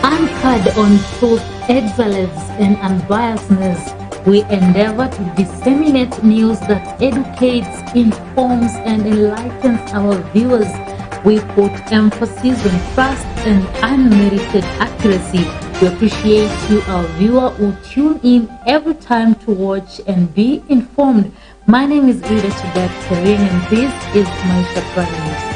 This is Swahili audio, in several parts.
Anchored on truth, excellence, and unbiasedness, we endeavor to disseminate news that educates, informs, and enlightens our viewers. We put emphasis on trust and unmerited accuracy. We appreciate you, our viewer, who tune in every time to watch and be informed. My name is Ida Chibet, and this is Maisha Prime News.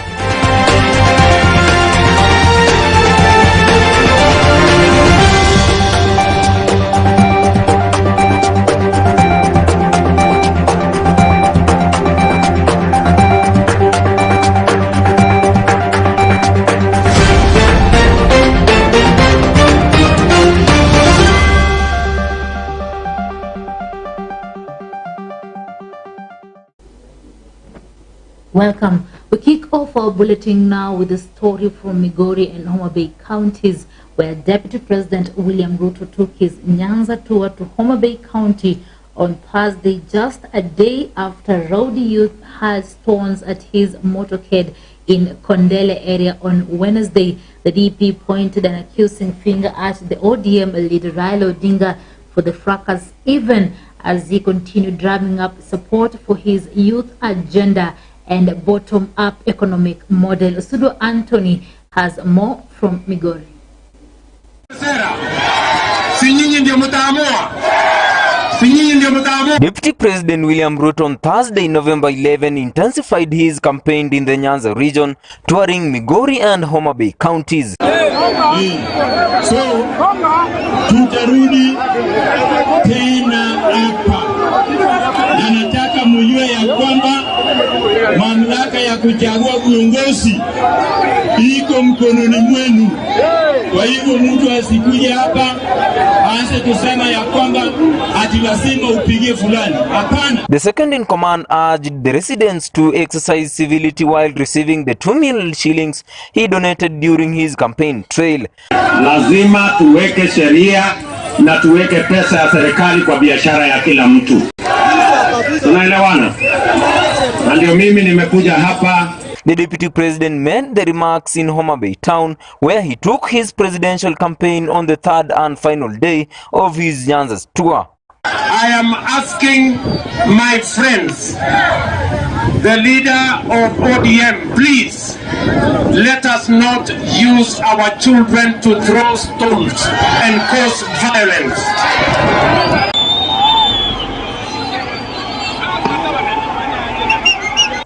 Welcome. We kick off our bulletin now with a story from Migori and Homa Bay counties, where Deputy President William Ruto took his Nyanza tour to Homa Bay County on Thursday, just a day after rowdy youth had stones at his motorcade in Kondele area on Wednesday. The DP pointed an accusing finger at the ODM leader Raila Odinga for the fracas, even as he continued drumming up support for his youth agenda and bottom-up economic model. Sudo Anthony has more from Migori. Deputy President William Ruto on Thursday, November 11, intensified his campaign in the Nyanza region, touring Migori and Homa Bay counties. So, tutarudi tena hapa. Na nataka mjue ya kwamba mamlaka ya kuchagua viongozi iko mkononi mwenu. Kwa hivyo mtu asikuje hapa aanze kusema ya kwamba ati lazima upige fulani. Hapana. The second in command urged the residents to exercise civility while receiving the 2 million shillings he donated during his campaign trail. Lazima tuweke sheria na tuweke pesa ya serikali kwa biashara ya kila mtu. Tunaelewana? Na ndio mimi nimekuja hapa. The Deputy President made the remarks in Homa Bay town, where he took his presidential campaign on the third and final day of his Nyanza's tour. I am asking my friends, the leader of ODM, please let us not use our children to throw stones and cause violence.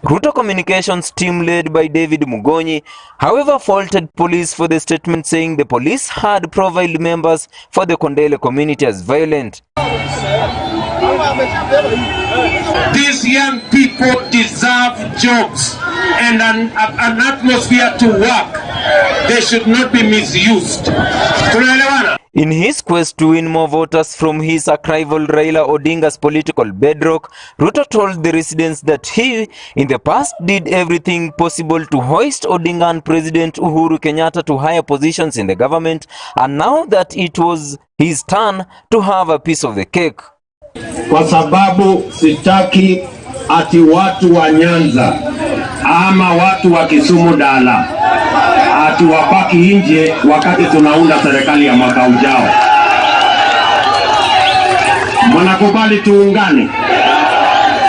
Ruto Communications team led by David Mugonyi, however, faulted police for the statement, saying the police had profiled members for the Kondele community as violent. These young people deserve jobs and an atmosphere to work. They should not be misused. In his quest to win more voters from his rival Raila Odinga's political bedrock, Ruto told the residents that he, in the past, did everything possible to hoist Odinga and President Uhuru Kenyatta to higher positions in the government, and now that it was his turn to have a piece of the cake. Kwa sababu sitaki ati watu wa Nyanza ama watu wa Kisumu Dala ati wabaki nje wakati tunaunda serikali ya mwaka ujao. Mnakubali tuungane?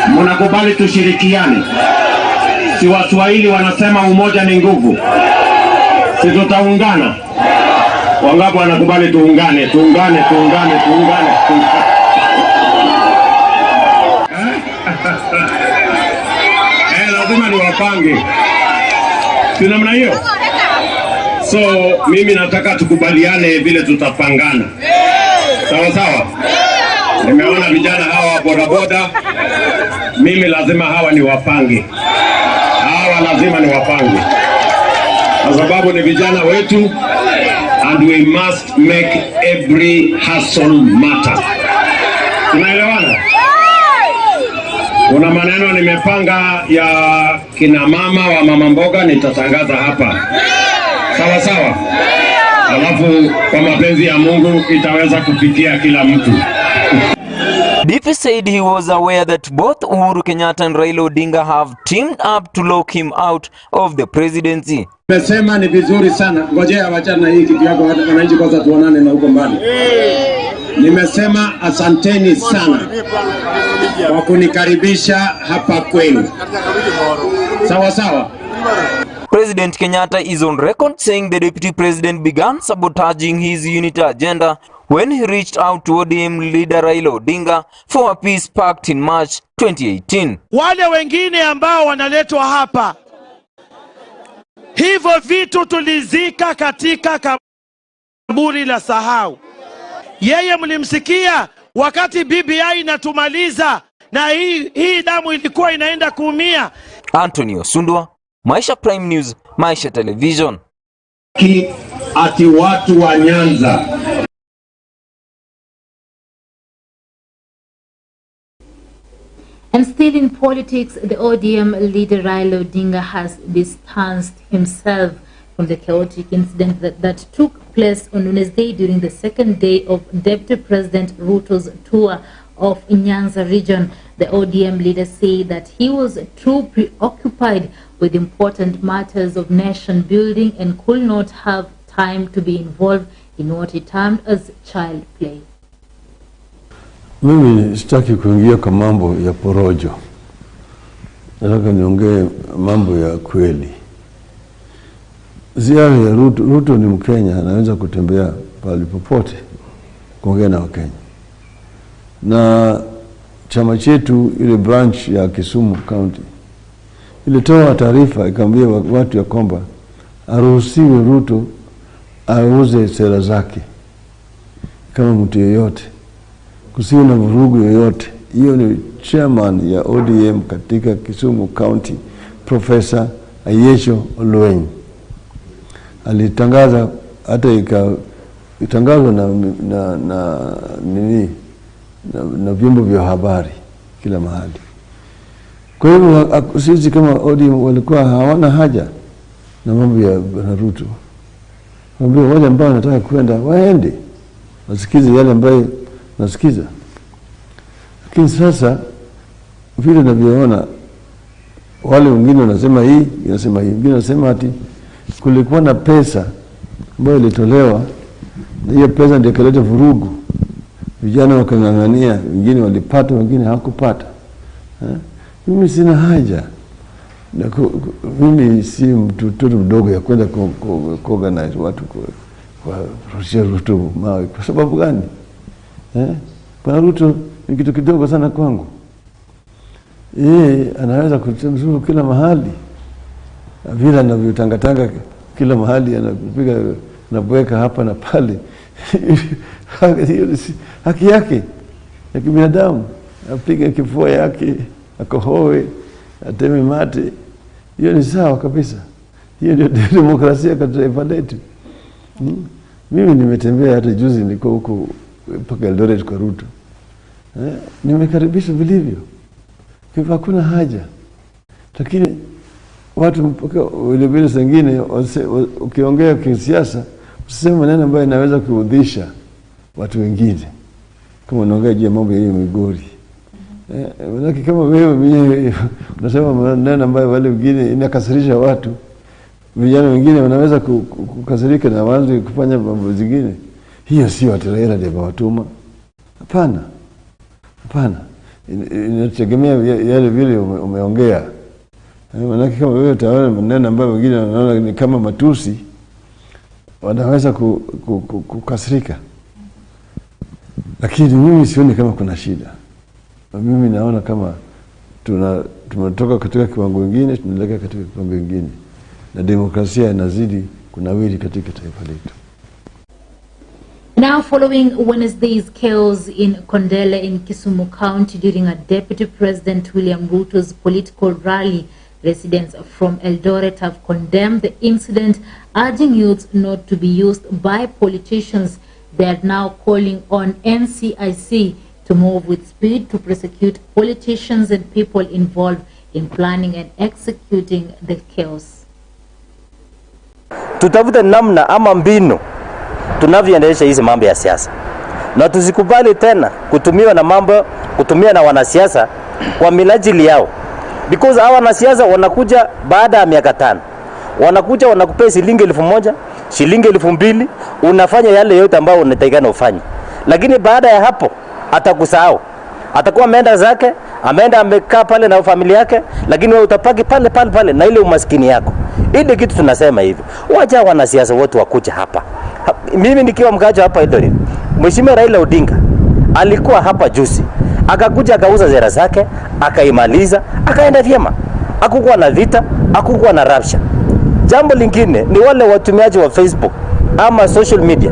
Mnakubali tushirikiane? Si Waswahili wanasema umoja ni nguvu. Si tutaungana? Wangapi wanakubali tuungane? Tuungane. Lazima ni wapange. Si namna hiyo? So mimi nataka tukubaliane vile tutapangana. Sawa sawa? Nimeona vijana hawa bodaboda. Mimi lazima hawa ni wapange. Hawa lazima ni wapange. Kwa sababu ni vijana wetu, and we must make every hustle matter. Tunaelewana? Kuna maneno nimepanga ya kina mama wa mama mboga nitatangaza hapa. Sawa sawa? Alafu kwa mapenzi ya Mungu itaweza kufikia kila mtu. DP said he was aware that both Uhuru Kenyatta and Raila Odinga have teamed up to lock him out of the presidency. Nimesema ni vizuri sana. Ngojea wachana hii kitu yako wananchi kwanza tuonane na huko mbali. Nimesema asanteni sana kwa kunikaribisha hapa kwenu. Sawa sawa. President Kenyatta is on record saying the deputy president began sabotaging his unity agenda when he reached out to ODM leader Raila Odinga for a peace pact in March 2018. Wale wengine ambao wanaletwa hapa, hivyo vitu tulizika katika kaburi la sahau. Yeye mlimsikia wakati BBI inatumaliza na hii damu ilikuwa inaenda kuumia. Antonio Sundwa, Maisha Prime News, Maisha Television. Ati watu wa Nyanza. And still in politics, the ODM leader Raila Odinga has distanced himself from the chaotic incident that took place on Wednesday during the second day of Deputy President Ruto's tour of Nyanza region. The ODM leader said that he was too preoccupied with important matters of nation building and could not have time to be involved in what he termed as child play. Mimi sitaki kuingia kwa mambo ya porojo. Nataka niongee mambo ya kweli. Ziara ya Ruto ni Mkenya, anaweza kutembea pale popote kuongea na Wakenya. Na chama chetu ile branch ya Kisumu County ilitoa taarifa ikamwambia watu ya kwamba aruhusiwe Ruto auze sera zake kama mtu yeyote, kusiwe na vurugu yoyote. Hiyo ni chairman ya ODM katika Kisumu County, Professor Ayesho Olwenyi. Alitangaza, hata ikatangazwa na vyombo vya habari kila mahali. Kwa hivyo sisi kama ODM walikuwa hawana haja na mambo ya Ruto. Wambia wale ambao wanataka kwenda waende, wasikize yale ambayo nasikiza. Lakini sasa vile ninavyoona, wale wengine wanasema hii, wanasema hii, wengine wanasema ati kulikuwa na pesa ambayo ilitolewa, na hiyo pesa ndio ikaleta vurugu. Vijana wakang'ang'ania, wengine walipata, wengine hawakupata. Mimi sina haja. Mimi si mtoto mdogo ya kwenda kuorganize watu kwa Ruto mawe. Kwa sababu gani? Kwa Ruto ni kitu kidogo sana kwangu. Anaweza kutembea kila mahali. Vile anavyotangatanga kila mahali, anapiga na bweka hapa na pale. Haki yake ya kibinadamu, apige kifua yake, akohoe, ateme mate. Hiyo ni sawa kabisa. Hiyo ndio demokrasia katika taifa letu. Mimi nimetembea, hata juzi niko huko mpaka Eldoret kwa Ruto. Nimekaribishwa vilivyo. Kwa hakuna haja. Lakini watu mpaka vile zingine ukiongea kisiasa, usiseme maneno ambayo yanaweza kuudhisha watu wengine. Kama unaongea juu ya mambo ya Migori. Manake kama wewe unasema maneno ambayo wale wengine inakasirisha watu, vijana wengine wanaweza kukasirika na waanze kufanya mambo zingine. Hiyo sio Raila ndiye watuma. Hapana. Hapana. Inategemea yale vile umeongea. Manake kama wewe utaona maneno ambayo wengine wanaona ni kama matusi, wanaweza kukasirika. Lakini mimi sioni kama kuna shida. Mimi naona kama tumetoka katika kiwango kingine, tunaelekea katika kiwango kingine, na demokrasia inazidi kunawiri katika taifa letu. Now, following Wednesday's chaos in Kondele in Kisumu County during a Deputy President William Ruto's political rally, residents from Eldoret have condemned the incident, urging youths not to be used by politicians. They are now calling on NCIC to move with speed to prosecute politicians and people involved in planning and executing the chaos. Tutafute namna ama mbinu tunavyoendesha hizi mambo ya siasa, na tusikubali tena kutumia na wanasiasa kwa minajili yao, because hawa wanasiasa wanakuja baada ya miaka 5, Wanakuja wanakupea shilingi 1,000, shilingi 2,000, unafanya yale yote ambayo unatakikana ufanye. Lakini baada ya hapo atakusahau. Atakuwa ameenda zake, ameenda amekaa pale na familia yake, lakini wewe utapaki pale na ile umaskini yako. Ile kitu tunasema hivi. Wacha wanasiasa wote wakuja hapa. Mimi nikiwa mkaaji hapa Eldoret, Mheshimiwa Raila Odinga alikuwa hapa juzi. Akakuja akauza sera zake, akaimaliza, akaenda vyema. Hakukuwa na vita, hakukuwa na rabsha. Jambo lingine ni wale watumiaji wa Facebook ama social media.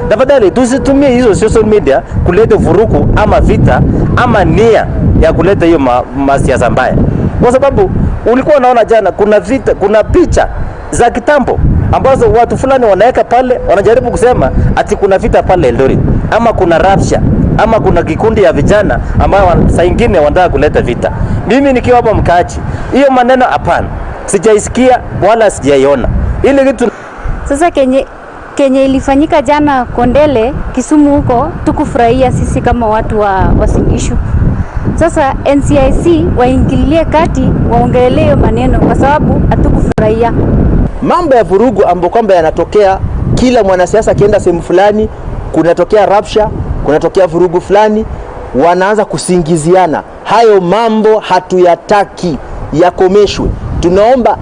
Tafadhali tusitumie hizo social media kuleta vurugu ama vita ama nia ya kuleta hiyo masiasa mbaya. Kwa sababu ulikuwa unaona jana kuna vita, kuna picha za kitambo ambazo watu fulani wanaweka pale, wanajaribu kusema ati kuna vita pale Eldoret ama kuna rabsha ama kuna kikundi ya vijana ambao saa nyingine wanataka kuleta vita. Mimi nikiwa hapa mkaaji, hiyo maneno hapana. Sijaisikia wala sijaiona. Ile kitu sasa Kenya ilifanyika jana Kondele, Kisumu huko, tukufurahia sisi kama watu wa Singishu. Sasa NCIC waingilie kati, waongelee maneno kwa sababu hatukufurahia. Mambo ya vurugu ambapo kwamba yanatokea kila mwanasiasa akienda sehemu fulani, kunatokea rabsha, kunatokea vurugu fulani, wanaanza kusingiziana. Hayo mambo hatuyataki, yakomeshwe. Tunaomba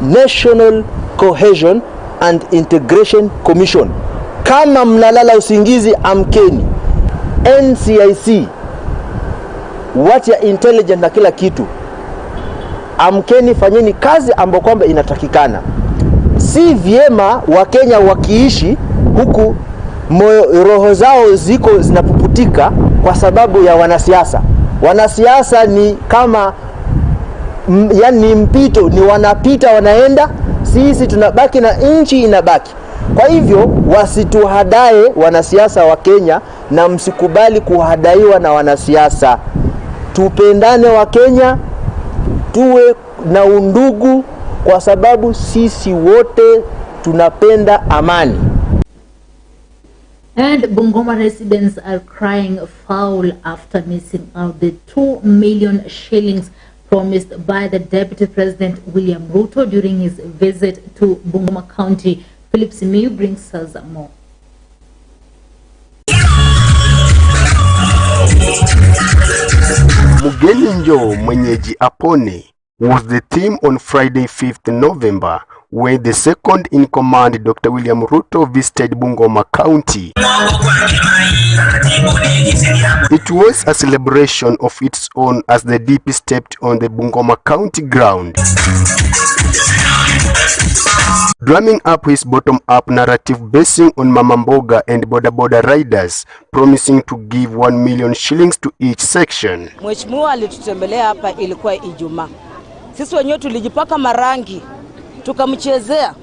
National Cohesion and Integration Commission. Kama mnalala usingizi, amkeni. NCIC, what ya intelligent na kila kitu, amkeni, fanyeni kazi ambayo kwamba inatakikana. Si vyema Wakenya wakiishi huku roho zao zinapuputika kwa sababu ya wanasiasa. Wanasiasa ni kama yani mpito, ni wanapita wanaenda, sisi tunabaki na nchi inabaki. Kwa hivyo wasituhadae wanasiasa wa Kenya, na msikubali kuhadaiwa na wanasiasa. Tupendane wa Kenya, tuwe na undugu kwa sababu sisi wote tunapenda amani. And Bungoma residents are crying foul after missing out the 2 million shillings promised by the Deputy President William Ruto during his visit to Bungoma County. Philip Simiyu brings us more. Mugeni njo mwenyeji apone was the theme on Friday 5th November when the second in command Dr. William Ruto visited Bungoma County. It was a celebration of its own as the DP stepped on the Bungoma County ground, drumming up his bottom-up narrative basing on Mama Mboga and boda riders, promising to give 1 million shillings to each section. Mheshimiwa alitutembelea hapa, ilikuwa Ijumaa. Sisi wenyewe tulijipaka marangi, tukamchezea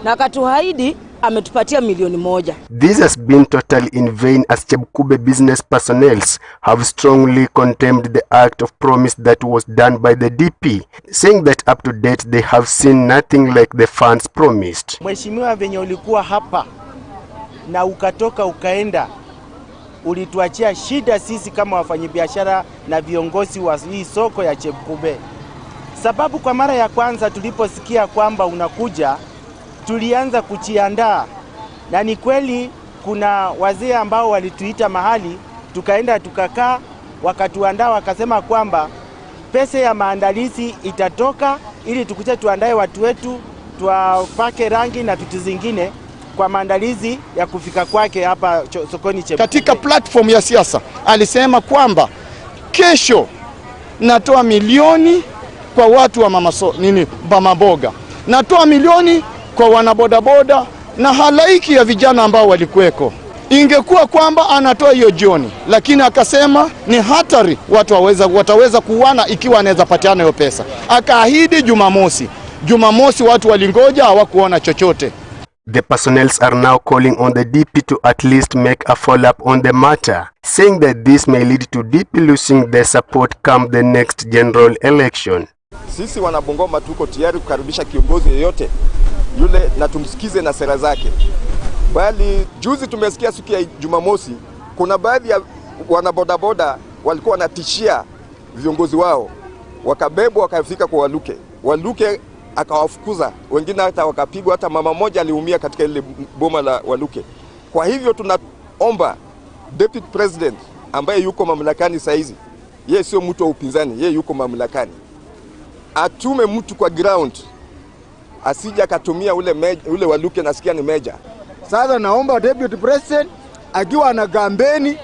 na akatuahidi ametupatia 1,000,000. This has been totally in vain, as Chebukube business personnels have strongly condemned the act of promise that was done by the DP, saying that up to date they have seen nothing like the funds promised. Mheshimiwa, venye ulikuwa hapa na ukatoka ukaenda, ulituachia shida sisi kama wafanyabiashara na viongozi wa hii soko ya Chebukube. Sababu kwa mara ya kwanza tuliposikia kwamba unakuja, tulianza kujiandaa, na ni kweli kuna wazee ambao walituita mahali, tukaenda tukakaa, wakatuandaa, wakasema kwamba pesa ya maandalizi itatoka ili tukuje tuandae watu wetu, tuwapake rangi na vitu zingine kwa maandalizi ya kufika kwake hapa sokoni Chebukube. Katika platform ya siasa alisema kwamba kesho natoa 1,000,000 kwa watu wa mama mboga, natoa 1,000,000 kwa wanabodaboda na halaiki ya vijana ambao walikuweko. Ingekuwa kwamba anatoa hiyo jioni, lakini akasema ni hatari, watu wataweza kuuana ikiwa anaweza patiana hiyo pesa. Akaahidi Jumamosi watu walingoja, hawakuona chochote. The personnels are now calling on the DP to at least make a follow-up on the matter, saying that this may lead to DP losing their support come the next general election. Sisi wana Bungoma tuko tayari kukaribisha kiongozi yeyote yule na tumsikize na sera zake. Bali juzi tumesikia siku ya Jumamosi kuna baadhi ya wanabodaboda walikuwa wanatishia viongozi wao, wakabebwa wakafika kwa Waluke akawafukuza wengine, hata wakapigwa, hata mama moja aliumia katika ile boma la Waluke. Kwa hivyo tunaomba Deputy President ambaye yuko mamlakani saizi, yeye sio mtu wa upinzani, yeye yuko mamlakani, atume mtu kwa ground, asija akatumia ule Waluke, nasikia ni meja. Sasa naomba Deputy President akiwa na kampeni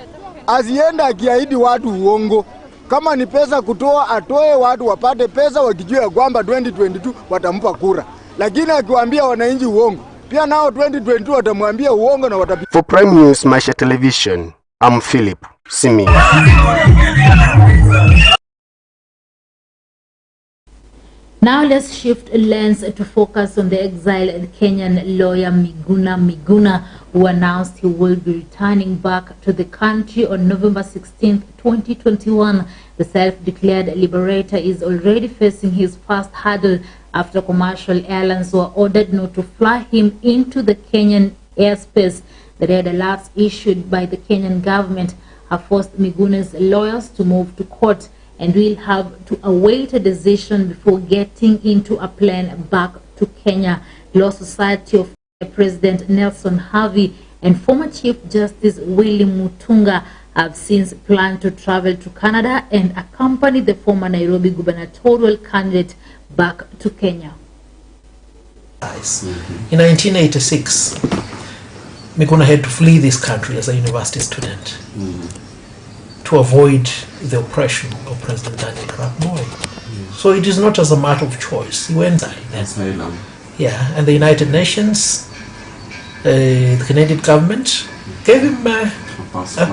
asiende akiahidi watu uongo. Kama ni pesa kutoa, atoe, watu wapate pesa wakijua kwamba 2022 watampa kura. Lakini akiwaambia wananchi uongo, pia nao 2022 watamwambia uongo na watapiga. For Prime News Maisha Television, I'm Philip Simi. Now let's shift lens to focus on the exiled Kenyan lawyer Miguna, who announced he will be returning back to the country on November 16, 2021. The self-declared liberator is already facing his first hurdle after commercial airlines were ordered not to fly him into the Kenyan airspace. The red alerts issued by the Kenyan government have forced Miguna's lawyers to move to court and will have to await a decision before getting into a plane back to Kenya. Law Society of President Nelson Harvey and former Chief Justice Willie Mutunga have since planned to travel to Canada and accompany the former Nairobi gubernatorial candidate back to Kenya. In 1986, Miguna had to flee this country as a university student to avoid the oppression of President Daniel Arap Moi. So it is not as a matter of choice. He went there. Yeah, and the United Nations, the Canadian government gave him a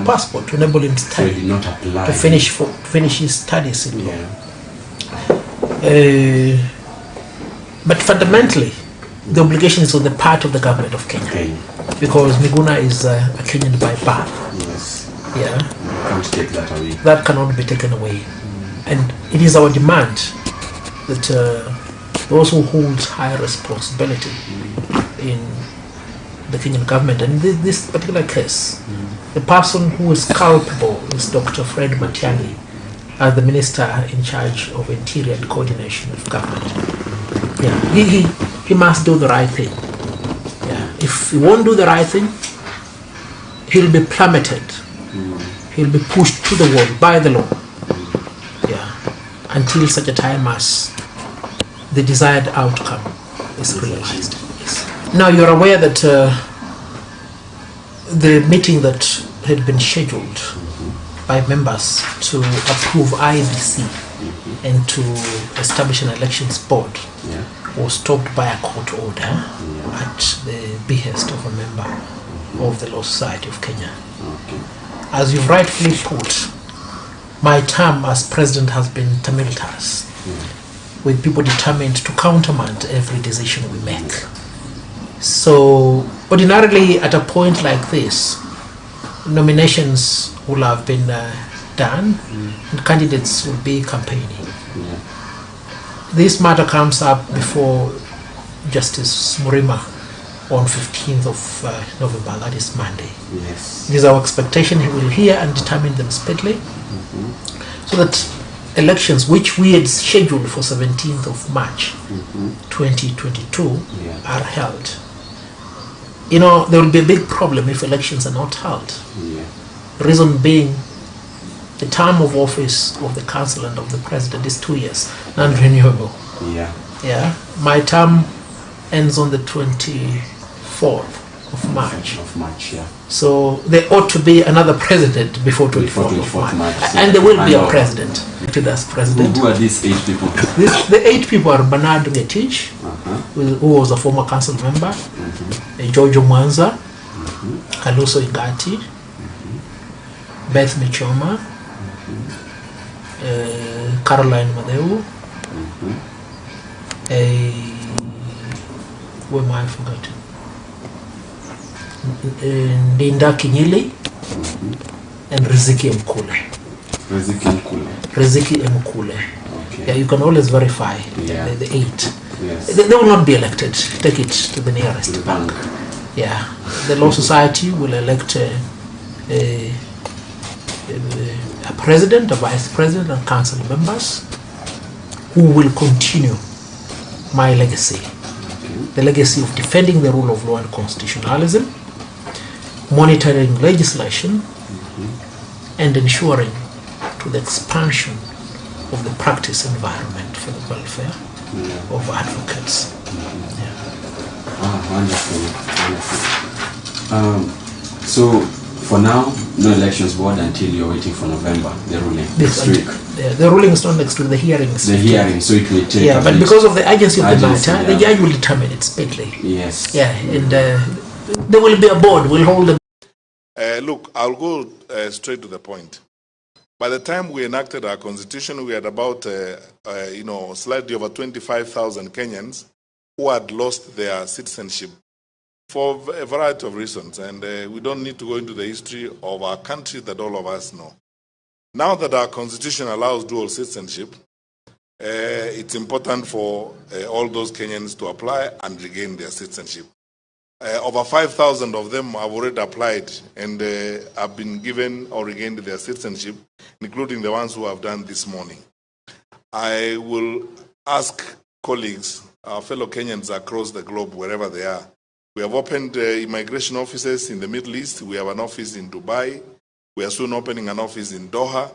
passport to enable him to finish his studies in law. But fundamentally, the obligation is on the part of the government of Kenya, because Miguna is a Kenyan by birth. Yes. Yeah. Can't take that away. That cannot be taken away. And it is our demand that those who hold high responsibility in the Kenyan government, and in this particular case, the person who is culpable is Dr. Fred Matiang'i, as the minister in charge of interior and coordination of government. Yeah, he must do the right thing. Yeah, if he won't do the right thing, he'll be plummeted. He'll be pushed to the wall by the law. Yeah, until such a time as the desired outcome is realized. Yes. Now you're aware that the meeting that had been scheduled by members to approve IBC and to establish an elections board was stopped by a court order at the behest of a member of the Law Society of Kenya. As you've rightfully put, my term as president has been tumultuous, with people determined to countermand every decision we make. So ordinarily at a point like this, nominations will have been done and candidates will be campaigning. This matter comes up before Justice Murima on 15th of November, that is Monday. Yes. It is our expectation he will hear and determine them speedily, so that elections which we had scheduled for 17th of March 2022 are held. You know, there will be a big problem if elections are not held. The reason being, the term of office of the council and of the president is 2 years, non-renewable. Yeah. My term ends on the 24th of March. So there ought to be another president before 24th of March. And there will be a president. As president. Who are these 8 people? The 8 people are Bernard Ngetich, who was a former council member, George Mwanza, Aluso Igati, Beth Michoma, Caroline Madeu, who am I forgotten? Ndinda Kinyili and Riziki Mkule. Riziki Mkule. Yeah, you can always verify the 8. Yes. They will not be elected. Take it to the nearest bank. Yeah, the Law Society will elect a president, a vice president, and council members who will continue my legacy. The legacy of defending the rule of law and constitutionalism, monitoring legislation, and ensuring to the expansion of the practice environment for the welfare of advocates. Wonderful, wonderful. So, for now, no elections board until you're waiting for November, the ruling next week. The ruling is not next week, the hearing is the hearing, so it will take. Yeah, but because of the urgency of the matter, the judge will determine it speedily. Yes. Yeah, and there will be a board, we'll hold the... Look, I'll go straight to the point. By the time we enacted our constitution, we had about, slightly over 25,000 Kenyans who had lost their citizenship for a variety of reasons. And we don't need to go into the history of our country that all of us know. Now that our constitution allows dual citizenship, it's important for all those Kenyans to apply and regain their citizenship. Over 5,000 of them have already applied and have been given or regained their citizenship, including the ones who have done this morning. I will ask colleagues, our fellow Kenyans across the globe, wherever they are. We have opened immigration offices in the Middle East. We have an office in Dubai. We are soon opening an office in Doha.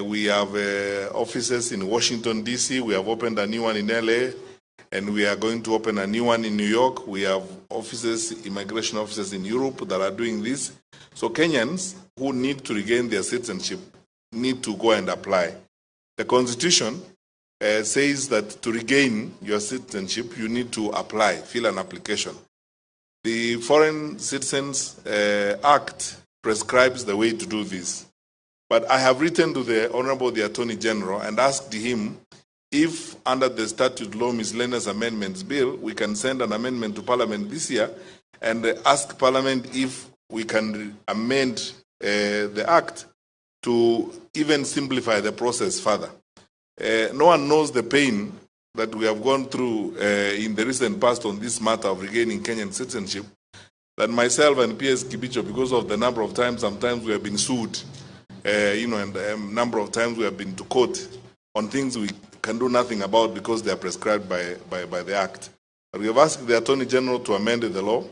We have offices in Washington, D.C. We have opened a new one in LA. And we are going to open a new one in New York. We have offices, immigration offices in Europe that are doing this. So Kenyans who need to regain their citizenship need to go and apply. The Constitution says that to regain your citizenship, you need to apply, fill an application. The Foreign Citizens Act prescribes the way to do this. But I have written to the Honorable the Attorney General and asked him if under the Statute Law Miscellaneous Amendments Bill, we can send an amendment to Parliament this year and ask Parliament if we can amend the Act to even simplify the process further. No one knows the pain that we have gone through in the recent past on this matter of regaining Kenyan citizenship, that myself and PS Kibicho, because of the number of times, sometimes we have been sued, and a number of times we have been to court on things we can do nothing about because they are prescribed by the Act. But we have asked the Attorney General to amend the law,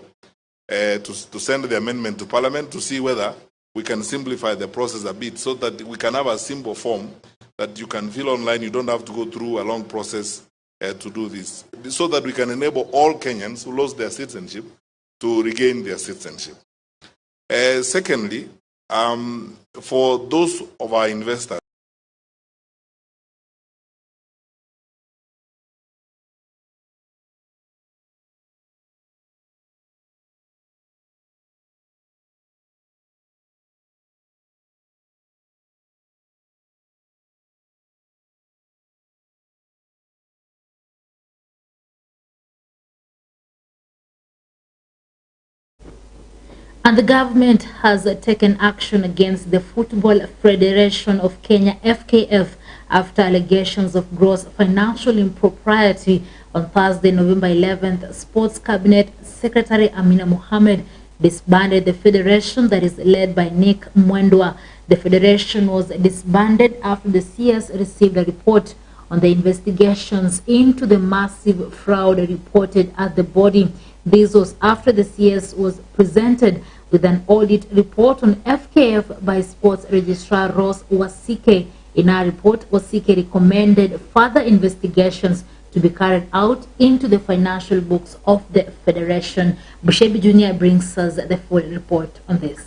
to send the amendment to Parliament to see whether we can simplify the process a bit so that we can have a simple form that you can fill online. You don't have to go through a long process to do this, so that we can enable all Kenyans who lost their citizenship to regain their citizenship. Secondly, for those of our investors, and the government has taken action against the Football Federation of Kenya, FKF, after allegations of gross financial impropriety. On Thursday, November 11th, Sports Cabinet Secretary Amina Mohammed disbanded the federation that is led by Nick Mwendwa. The federation was disbanded after the CS received a report on the investigations into the massive fraud reported at the body. This was after the CS was presented with an audit report on FKF by Sports Registrar Ross Wasike. In our report, Wasike recommended further investigations to be carried out into the financial books of the Federation. Bushebi Jr. brings us the full report on this.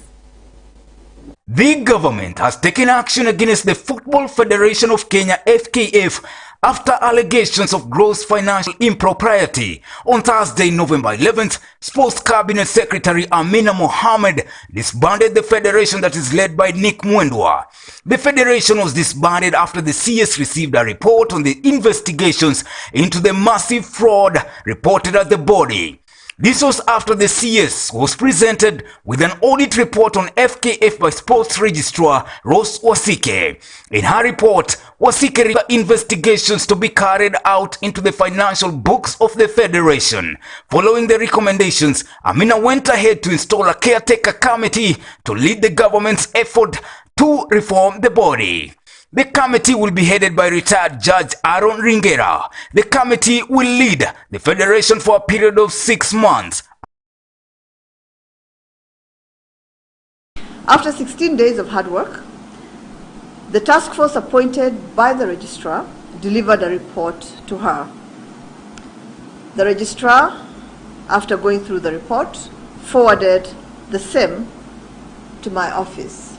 The government has taken action against the Football Federation of Kenya, FKF, after allegations of gross financial impropriety. On Thursday, November 11th, Sports Cabinet Secretary Amina Mohammed disbanded the federation that is led by Nick Mwendwa. The federation was disbanded after the CS received a report on the investigations into the massive fraud reported at the body. This was after the CS was presented with an audit report on FKF by Sports Registrar Ross Wasike. In her report, Wasike referred investigations to be carried out into the financial books of the Federation. Following the recommendations, Amina went ahead to install a caretaker committee to lead the government's effort to reform the body. The committee will be headed by retired Judge Aaron Ringera. The committee will lead the federation for a period of 6 months. After 16 days of hard work, the task force appointed by the registrar delivered a report to her. The registrar, after going through the report, forwarded the same to my office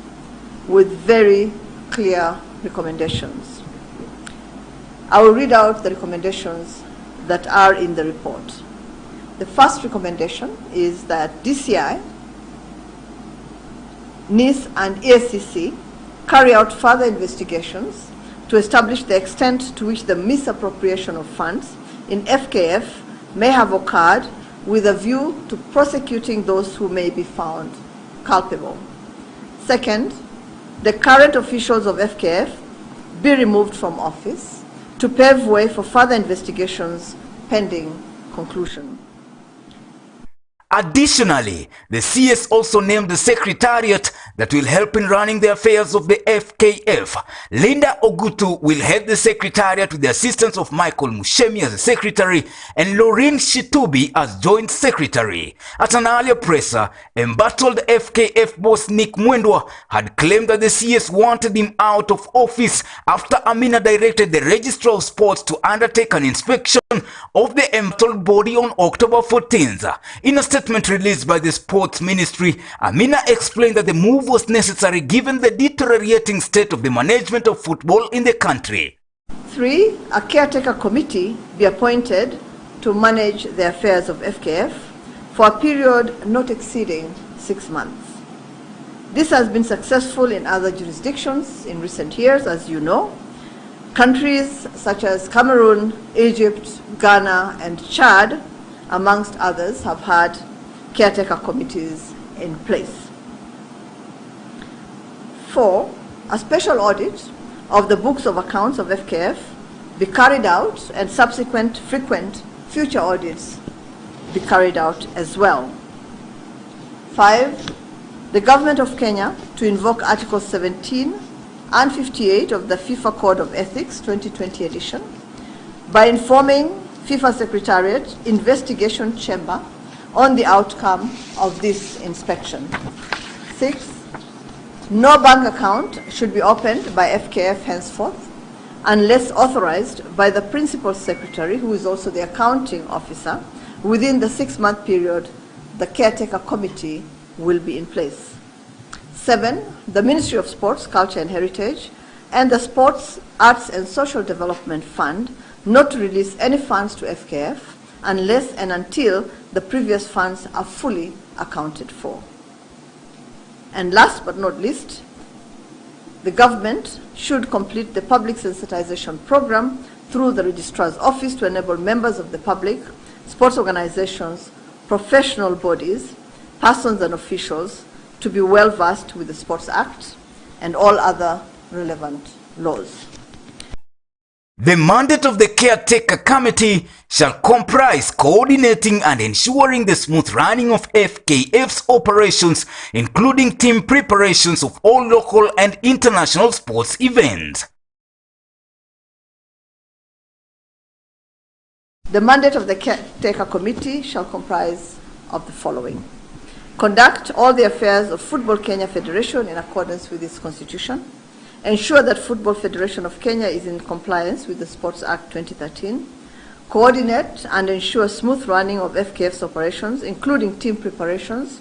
with very clear recommendations. I will read out the recommendations that are in the report. The first recommendation is that DCI, NIS and EACC carry out further investigations to establish the extent to which the misappropriation of funds in FKF may have occurred with a view to prosecuting those who may be found culpable. Second, the current officials of FKF be removed from office to pave way for further investigations pending conclusion. Additionally, the CS also named the secretariat that will help in running the affairs of the FKF. Linda Ogutu will head the secretariat with the assistance of Michael Mushemi as the secretary and Laureen Shitubi as joint secretary. At an earlier presser, embattled FKF boss Nick Mwendwa had claimed that the CS wanted him out of office after Amina directed the Registrar of Sports to undertake an inspection of the embattled body on October 14th. In a statement released by the Sports Ministry, Amina explained that the move was necessary given the deteriorating state of the management of football in the country. 3, a caretaker committee be appointed to manage the affairs of FKF for a period not exceeding 6 months. This has been successful in other jurisdictions in recent years, as you know. Countries such as Cameroon, Egypt, Ghana, and Chad, amongst others, have had caretaker committees in place. 4, a special audit of the books of accounts of FKF be carried out and subsequent frequent future audits be carried out as well. 5, the government of Kenya to invoke Articles 17 and 58 of the FIFA Code of Ethics 2020 edition by informing FIFA Secretariat Investigation Chamber on the outcome of this inspection. 6, no bank account should be opened by FKF henceforth unless authorized by the Principal Secretary, who is also the accounting officer, within the 6-month period the caretaker committee will be in place. 7, the Ministry of Sports, Culture and Heritage and the Sports, Arts and Social Development Fund not to release any funds to FKF unless and until the previous funds are fully accounted for. And last but not least, the government should complete the public sensitization program through the Registrar's Office to enable members of the public, sports organizations, professional bodies, persons and officials to be well versed with the Sports Act and all other relevant laws. The mandate of the caretaker committee shall comprise coordinating and ensuring the smooth running of FKF's operations, including team preparations of all local and international sports events. The mandate of the caretaker committee shall comprise of the following: conduct all the affairs of Football Kenya Federation in accordance with its constitution, ensure that Football Federation of Kenya is in compliance with the Sports Act 2013, coordinate and ensure smooth running of FKF's operations, including team preparations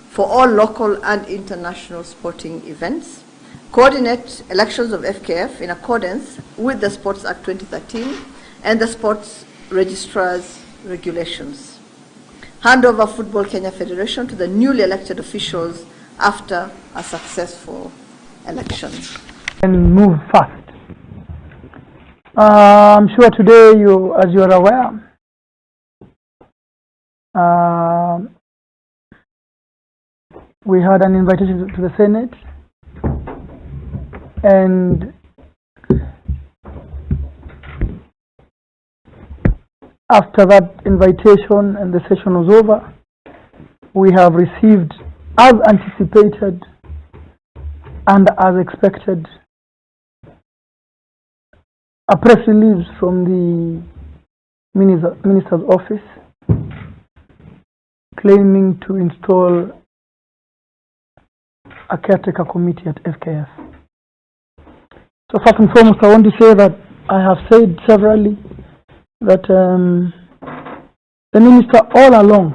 for all local and international sporting events, coordinate elections of FKF in accordance with the Sports Act 2013 and the Sports Registrar's regulations, hand over Football Kenya Federation to the newly elected officials after a successful election. And move fast. I'm sure today, as you are aware, we had an invitation to the Senate, and after that invitation and the session was over, we have received, as anticipated and as expected, a press release from the minister's office claiming to install a caretaker committee at FKF. So first and foremost, I want to say that I have said severally that the minister all along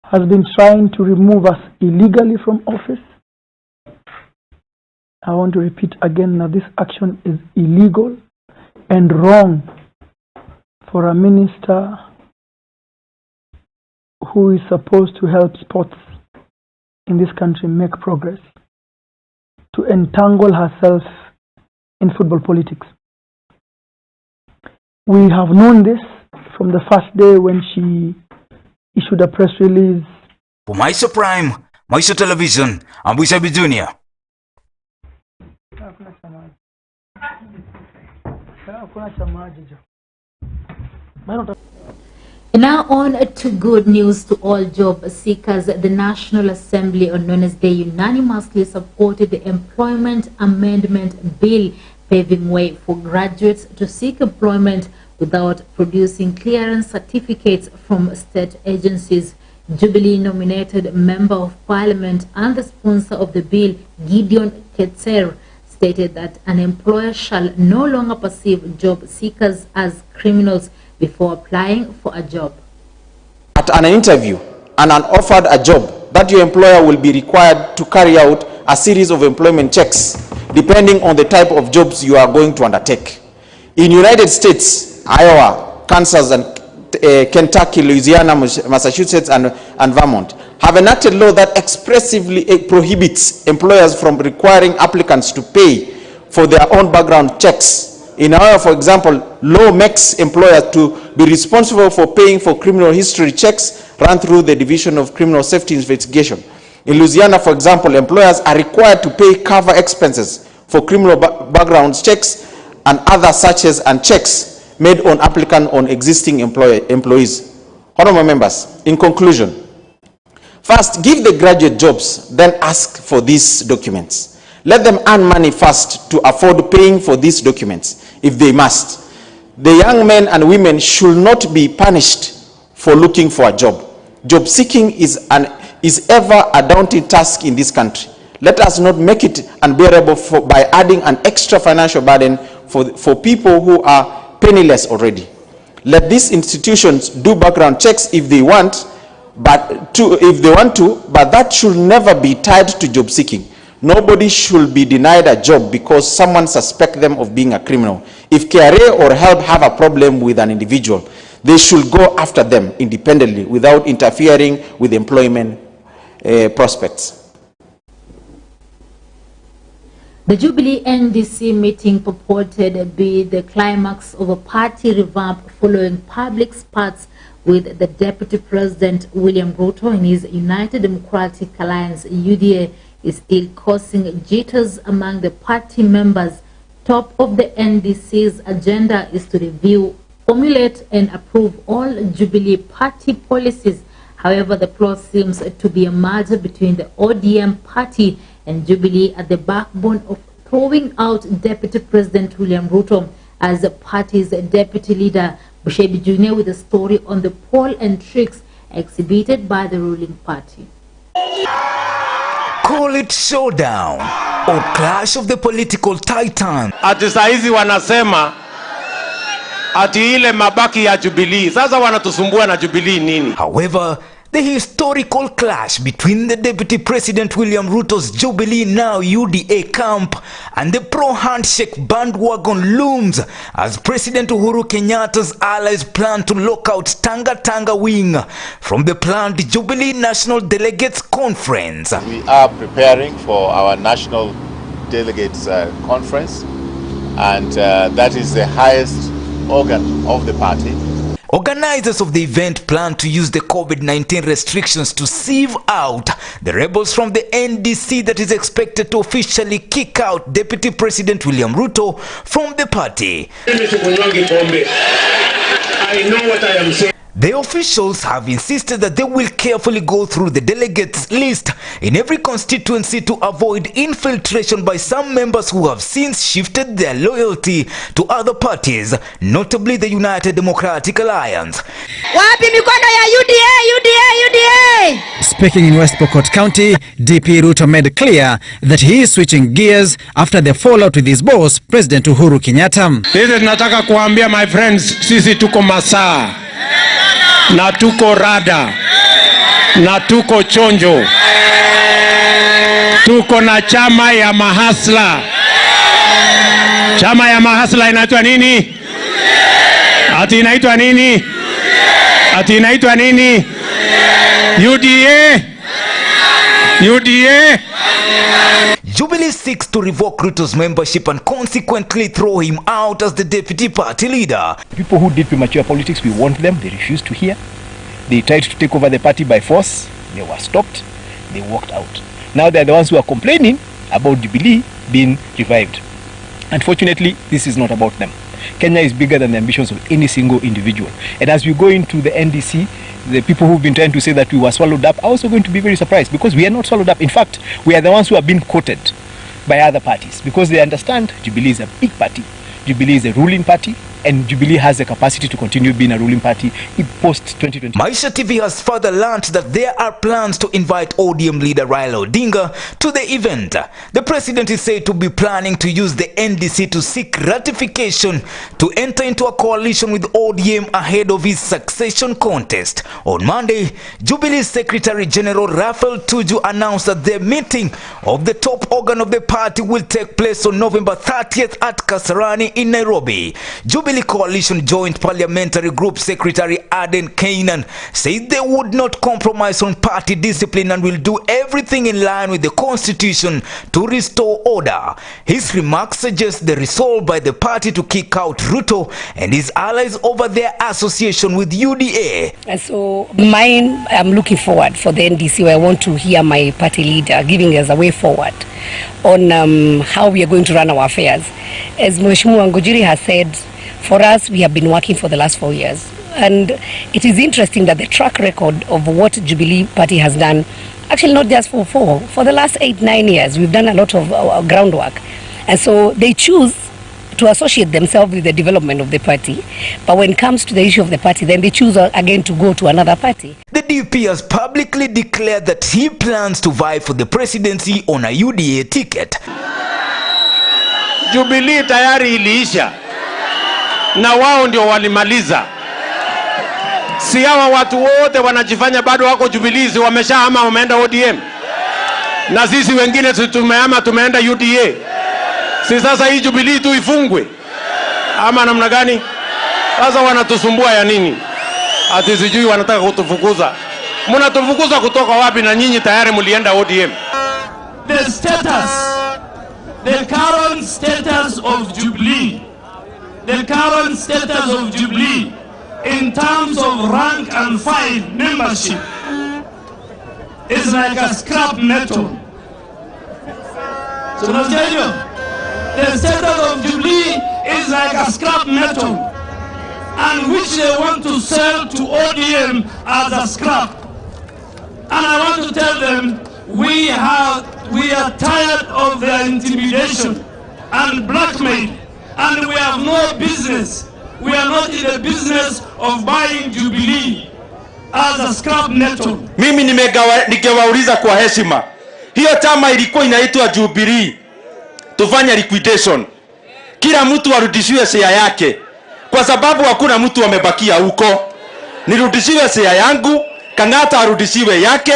has been trying to remove us illegally from office. I want to repeat again that this action is illegal and wrong for a minister who is supposed to help sports in this country make progress, to entangle herself in football politics. We have known this from the first day when she issued a press release. For Maisha Prime, Maisha Television, I'm Maisha Junior. Now on to good news to all job seekers. The National Assembly on Wednesday unanimously supported the Employment Amendment Bill, paving way for graduates to seek employment without producing clearance certificates from state agencies. Jubilee nominated Member of Parliament and the sponsor of the bill, Gideon Ketser, stated that an employer shall no longer perceive job seekers as criminals before applying for a job. At an interview and offered a job, that your employer will be required to carry out a series of employment checks depending on the type of jobs you are going to undertake. In United States, Iowa, Kansas, and Kentucky, Louisiana, Massachusetts, and Vermont have enacted law that expressly prohibits employers from requiring applicants to pay for their own background checks. In Iowa, for example, law makes employers to be responsible for paying for criminal history checks run through the Division of Criminal Safety Investigation. In Louisiana, for example, employers are required to pay cover expenses for criminal background checks and other searches and checks made on applicant on existing employees. Honorable members, in conclusion, first, give the graduate jobs, then ask for these documents. Let them earn money first to afford paying for these documents, if they must. The young men and women should not be punished for looking for a job. Job seeking is ever a daunting task in this country. Let us not make it unbearable by adding an extra financial burden for people who are penniless already. Let these institutions do background checks if they want, but that should never be tied to job seeking. Nobody should be denied a job because someone suspects them of being a criminal. If KRA or HELP have a problem with an individual, they should go after them independently without interfering with employment prospects. The Jubilee NDC meeting purported to be the climax of a party revamp following public spats with the Deputy President William Ruto and his United Democratic Alliance UDA is still causing jitters among the party members. Top of the NDC's agenda is to review, formulate and approve all Jubilee party policies. However, the plot seems to be a merger between the ODM party and Jubilee at the backbone of throwing out Deputy President William Ruto as the party's deputy leader. Bushebi Junior with a story on the poll and tricks exhibited by the ruling party. Call it showdown or clash of the political titan. Ati saizi wanasema ati ile mabaki ya Jubilee. Sasa wanatusumbua na Jubilee nini? However, the historical clash between the Deputy President William Ruto's Jubilee now UDA camp and the pro-handshake bandwagon looms as President Uhuru Kenyatta's allies plan to lock out Tanga wing from the planned Jubilee National Delegates Conference. We are preparing for our National Delegates Conference, and that is the highest organ of the party. Organizers of the event plan to use the COVID-19 restrictions to sieve out the rebels from the NDC that is expected to officially kick out Deputy President William Ruto from the party. I know what I am saying. The officials have insisted that they will carefully go through the delegates list in every constituency to avoid infiltration by some members who have since shifted their loyalty to other parties, notably the United Democratic Alliance. Wapi mikono ya UDA? Speaking in West Pokot County, DP Ruto made clear that he is switching gears after the fallout with his boss, President Uhuru Kenyatta. Sisi tunataka kuambia my friends, sisi tuko masaa na tuko rada na tuko chonjo. Tuko na chama ya mahasla. Chama ya mahasla inaitwa nini? Ati inaitwa nini? Ati inaitwa nini? UDA. Jubilee seeks to revoke Ruto's membership and consequently throw him out as the deputy party leader. People who did premature politics, we warned them, they refused to hear. They tried to take over the party by force, they were stopped, they walked out. Now they are the ones who are complaining about Jubilee being revived. Unfortunately, this is not about them. Kenya is bigger than the ambitions of any single individual. And as we go into the NDC, the people who've been trying to say that we were swallowed up are also going to be very surprised, because we are not swallowed up. In fact, we are the ones who have been quoted by other parties, because they understand Jubilee is a big party. Jubilee is a ruling party, and Jubilee has the capacity to continue being a ruling party in post-2020. Maisha TV has further learned that there are plans to invite ODM leader Raila Odinga to the event. The president is said to be planning to use the NDC to seek ratification to enter into a coalition with ODM ahead of his succession contest. On Monday, Jubilee Secretary General Raphael Tuju announced that the meeting of the top organ of the party will take place on November 30th at Kasarani in Nairobi. Jubilee Coalition Joint Parliamentary Group Secretary Aden Kainan said they would not compromise on party discipline and will do everything in line with the constitution to restore order. His remarks suggest the resolve by the party to kick out Ruto and his allies over their association with UDA. And so I'm looking forward for the NDC, where I want to hear my party leader giving us a way forward on how we are going to run our affairs. As Mheshimiwa Ngujiri has said, for us, we have been working for the last 4 years. And it is interesting that the track record of what Jubilee Party has done, actually not just for the last 8-9 years, we've done a lot of groundwork. And so they choose to associate themselves with the development of the party. But when it comes to the issue of the party, then they choose again to go to another party. The DP has publicly declared that he plans to vie for the presidency on a UDA ticket. Jubilee tayari iliisha na wao ndio walimaliza. Si hawa watu wote wanajifanya bado wako Jubilee, wameshahama wameenda ODM. Na sisi wengine tumehama tumeenda UDA. Si sasa hii Jubilee tu ifungwe ama namna gani? Sasa wanatusumbua ya nini? Ati sijui wanataka kutufukuza. Mnatufukuza kutoka wapi na nyinyi tayari mlienda ODM? The current status of Jubilee, in terms of rank and file membership is like a scrap metal. So the status of Jubilee is like a scrap metal, and which they want to sell to ODM as a scrap. And I want to tell them, we are tired of their intimidation and blackmail, and we have no business. We are not in the business of buying Jubilee as a scrap metal. Mimi nikewauliza kwa heshima, hiyo chama ilikuwa inaitwa Jubilee, tufanye liquidation, kila mtu arudishiwe share yake, kwa sababu hakuna mtu amebakia huko. Nirudishiwe share yangu, Kangata arudishiwe yake,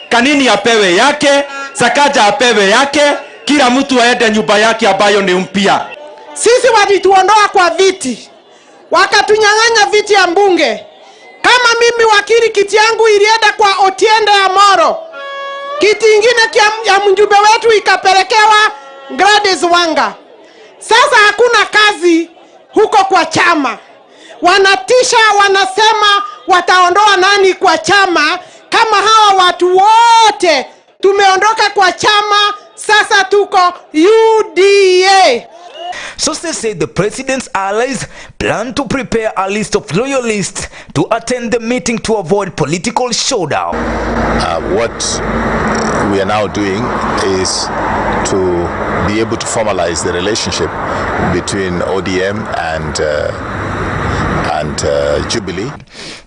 Kanini apewe yake, Sakaja apewe yake, kila mtu aende nyumba yake ambayo ni mpya. Sisi walituondoa kwa viti, wakatunyang'anya viti ya mbunge. Kama mimi wakili, kiti yangu ilienda kwa Otiende Amoro, kiti ingine ya mjumbe wetu ikapelekewa Gladys Wanga. Sasa hakuna kazi huko kwa chama. Wanatisha, wanasema wataondoa nani kwa chama, kama hawa watu wote tumeondoka kwa chama, sasa tuko UDA. Sources say the president's allies plan to prepare a list of loyalists to attend the meeting to avoid political showdown. What we are now doing is to be able to formalize the relationship between ODM and Jubilee.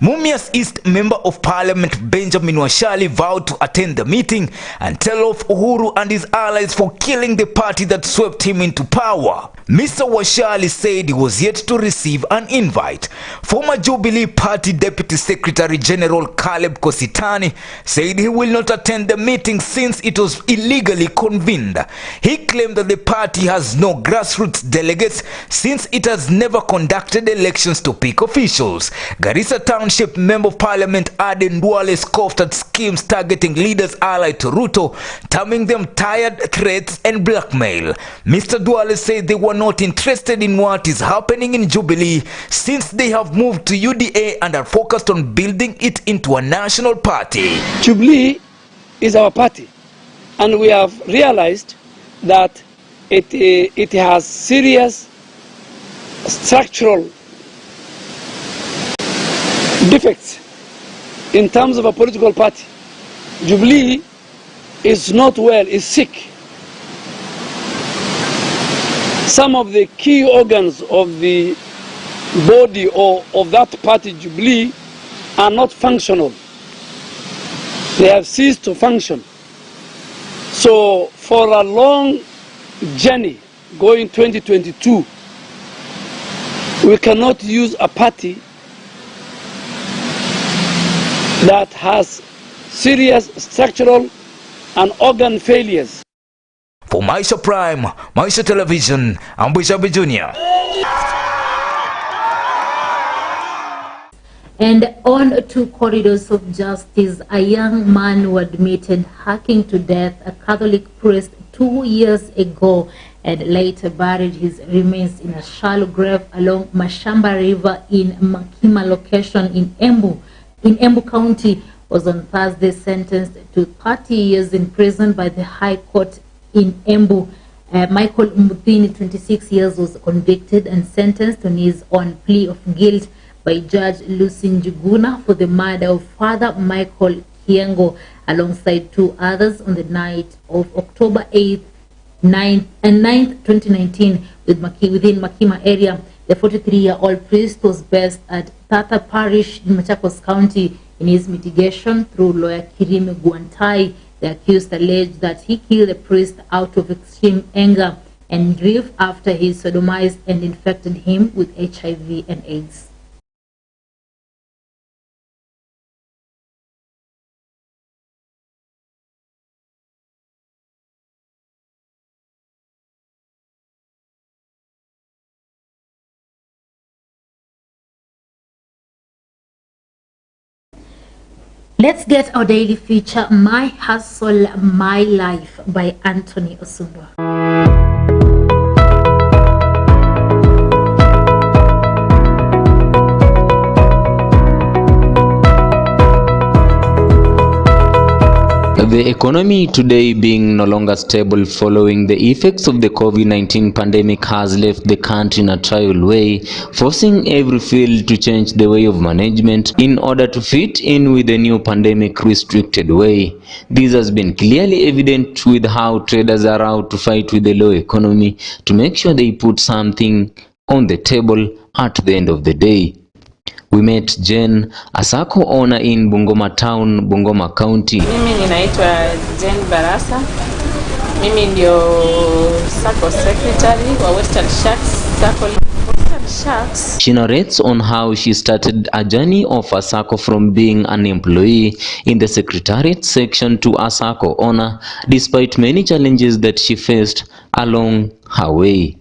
Mumias East Member of Parliament Benjamin Washali vowed to attend the meeting and tell off Uhuru and his allies for killing the party that swept him into power. Mr. Washali said he was yet to receive an invite. Former Jubilee Party Deputy Secretary General Caleb Kositani said he will not attend the meeting since it was illegally convened. He claimed that the party has no grassroots delegates since it has never conducted elections to pick officials. Garissa Township Member of Parliament Aden Duale scoffed at schemes targeting leaders allied to Ruto, terming them tired threats and blackmail. Mr. Duale said they were not interested in what is happening in Jubilee since they have moved to UDA and are focused on building it into a national party. Jubilee is our party, and we have realized that it has serious structural defects in terms of a political party. Jubilee is not well, is sick. Some of the key organs of the body or of that party, Jubilee, are not functional. They have ceased to function. So for a long journey going 2022, we cannot use a party that has serious structural and organ failures. For Maisha Prime, Maisha Television, I'm Bishabi Jr. And on to corridors of justice, a young man who admitted hacking to death a Catholic priest 2 years ago and later buried his remains in a shallow grave along Mashamba River in Makima location in Embu County was on Thursday sentenced to 30 years in prison by the High Court in Embu. Michael Muthini, 26 years, was convicted and sentenced on his own plea of guilt by Judge Lucy Njuguna for the murder of Father Michael Kiengo alongside 2 others on the night of October 8th, 9th, 2019 within Makima area. The 43-year-old priest was based at Tata Parish in Machakos County. In his mitigation through lawyer Kirime Guantai, the accused alleged that he killed the priest out of extreme anger and grief after he sodomized and infected him with HIV and AIDS. Let's get our daily feature, My Hustle, My Life by Anthony Osumba. The economy today being no longer stable following the effects of the COVID-19 pandemic has left the country in a trial way, forcing every field to change the way of management in order to fit in with the new pandemic restricted way. This has been clearly evident with how traders are out to fight with the low economy to make sure they put something on the table at the end of the day. We met Jen, a sacco owner in Bungoma Town, Bungoma County. Mimi ninaitwa Jen Barasa. Mimi ndio sacco secretary wa Western Sharks Sacco. She narrates on how she started a journey of a sacco from being an employee in the secretariat section to a sacco owner, despite many challenges that she faced along her way.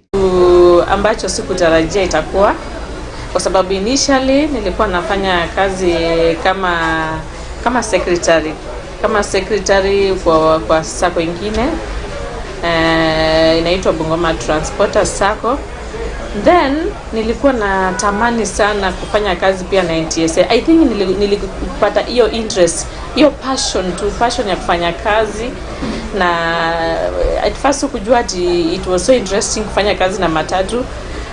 Ambacho sikutarajia itakuwa kwa sababu initially nilikuwa nafanya kazi kama secretary kwa sacco ingine inaitwa Bungoma Transporter Sacco. Then nilikuwa na tamani sana kufanya kazi pia na NTSA. I think nilipata hiyo interest, hiyo passion ya kufanya kazi na at first kujua ati it was so interesting kufanya kazi na matatu.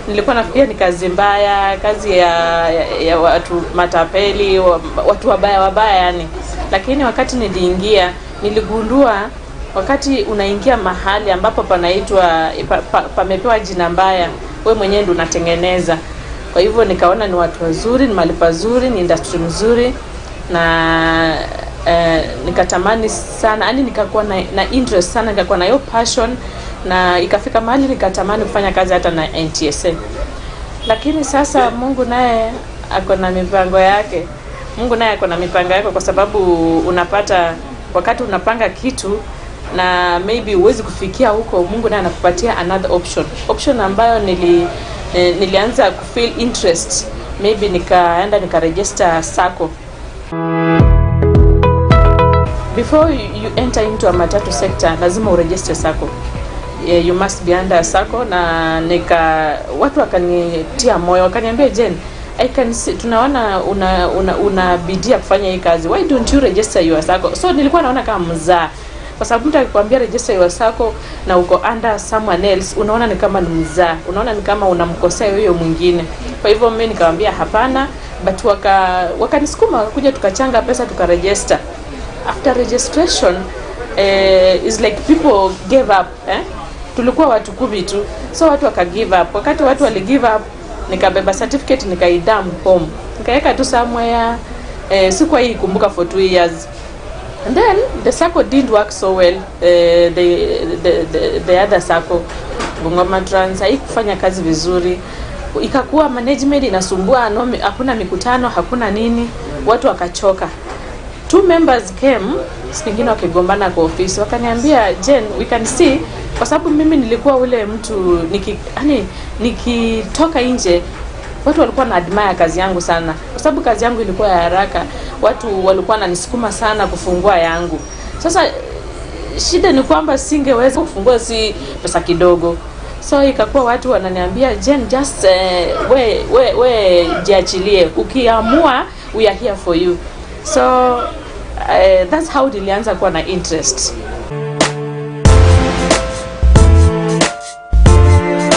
Nilikuwa nafikiria ni kazi mbaya, kazi ya watu matapeli, watu wabaya yani. Lakini wakati niliingia, niligundua wakati unaingia mahali ambapo panaitwa pamepewa jina mbaya, wewe mwenyewe ndio unatengeneza. Kwa hivyo nikaona ni watu wazuri, ni mahali pazuri, ni industry nzuri, na nikatamani sana, yani nikakuwa na interest sana, nikakuwa na hiyo passion, na ikafika mahali nikatamani kufanya kazi hata na NTSA. Lakini sasa Mungu naye ako na mipango yake. Kwa sababu unapata wakati unapanga kitu na maybe uwezi kufikia huko, Mungu naye anakupatia another option ambayo nilianza kufeel interest, maybe nikaenda nikaregister SACCO. Before you enter into a matatu sector, lazima uregister SACCO. You must be under SACCO. Na watu wakanitia moyo, wakaniambia, Jen, I can see, tunaona una bidii kufanya hii kazi, why don't you register your SACCO? So nilikuwa naona kama mzaa, kwa sababu mtu akikwambia register your SACCO na uko under someone else, unaona ni kama ni mzaa, unaona ni kama unamkosea huyo mwingine. Kwa hivyo mimi nikamwambia hapana, but wakanisukuma kuja tukachanga pesa tukaregister. After registration, is like people gave up. Tulikuwa watu 10 tu, so watu waka give up. Wakati watu wali give up, nikabeba certificate nikaidam home, nikaweka tu somewhere. Sikuwa hii kumbuka for 2 years. And then the SACCO didn't work so well. The other SACCO, Bungoma Trans, haikufanya kazi vizuri. Ikakuwa management inasumbua, hakuna mikutano, hakuna nini, watu wakachoka. 2 members came, wengine wakigombana kwa ofisi, wakaniambia, Jen, we can see, kwa sababu mimi nilikuwa ule mtu nikitoka nje, watu walikuwa na admire kazi yangu sana, kwa sababu kazi yangu ilikuwa ya haraka, watu walikuwa wananisukuma sana kufungua yangu. Sasa shida ni kwamba singeweza kufungua, si pesa kidogo. So ikakuwa watu wananiambia, Jen, just we jiachilie, ukiamua we are here for you. So that's how nilianza kuwa na interest.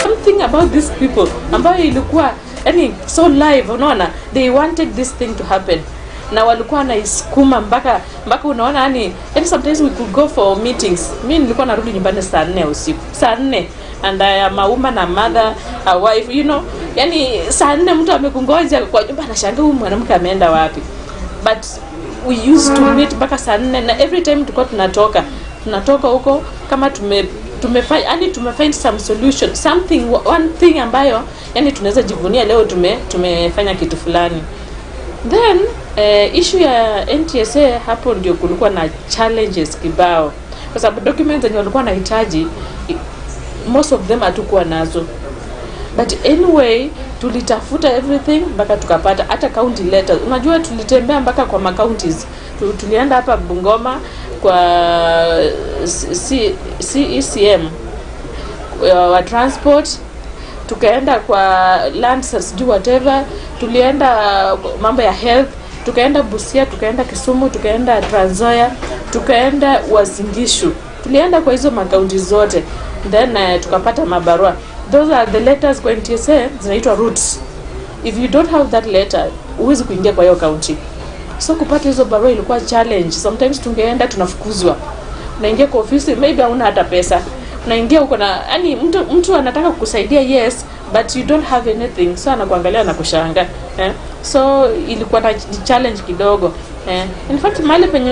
Something about these people ambayo ilikuwa so live, unaona, they wanted this thing to happen, na walikuwa naisukuma mpaka unaona sometimes we could go for meetings. Mimi nilikuwa narudi nyumbani saa 4 usiku, saa 4, and I am a woman, a mother, a wife, saa 4 mtu amekungoja kwa nyumba, anashangaa huyu mwanamke ameenda wapi. But we used to meet mpaka saa 4, na every time tulikuwa tunatoka huko kama tumefind some solution, one thing ambayo tunaweza jivunia leo tumefanya kitu fulani. Then issue ya NTSA, hapo ndio kulikuwa na challenges kibao, kwa sababu documents zenye walikuwa wanahitaji most of them hatukuwa nazo. But anyway, tulitafuta everything mpaka tukapata hata county letters. Unajua tulitembea mpaka kwa counties. Tulienda hapa Bungoma kwa CECM wa transport, tukaenda kwa lands whatever, tulienda mambo ya health, tukaenda Busia, tukaenda Kisumu, tukaenda Trans Nzoia, tukaenda Uasin Gishu. Tulienda kwa hizo makaunti zote, then tukapata mabarua. Those are the letters kwa NTSA, zinaitwa routes. If you don't have that letter, huwezi kuingia kwa hiyo county. So kupata hizo barua ilikuwa challenge. Sometimes tungeenda tunafukuzwa. Unaingia kwa ofisi, maybe hauna hata pesa. Unaingia uko na mtu anataka kukusaidia, yes, but you don't have anything. So anakuangalia na kushanga. So ilikuwa na challenge kidogo. In fact, mahali penye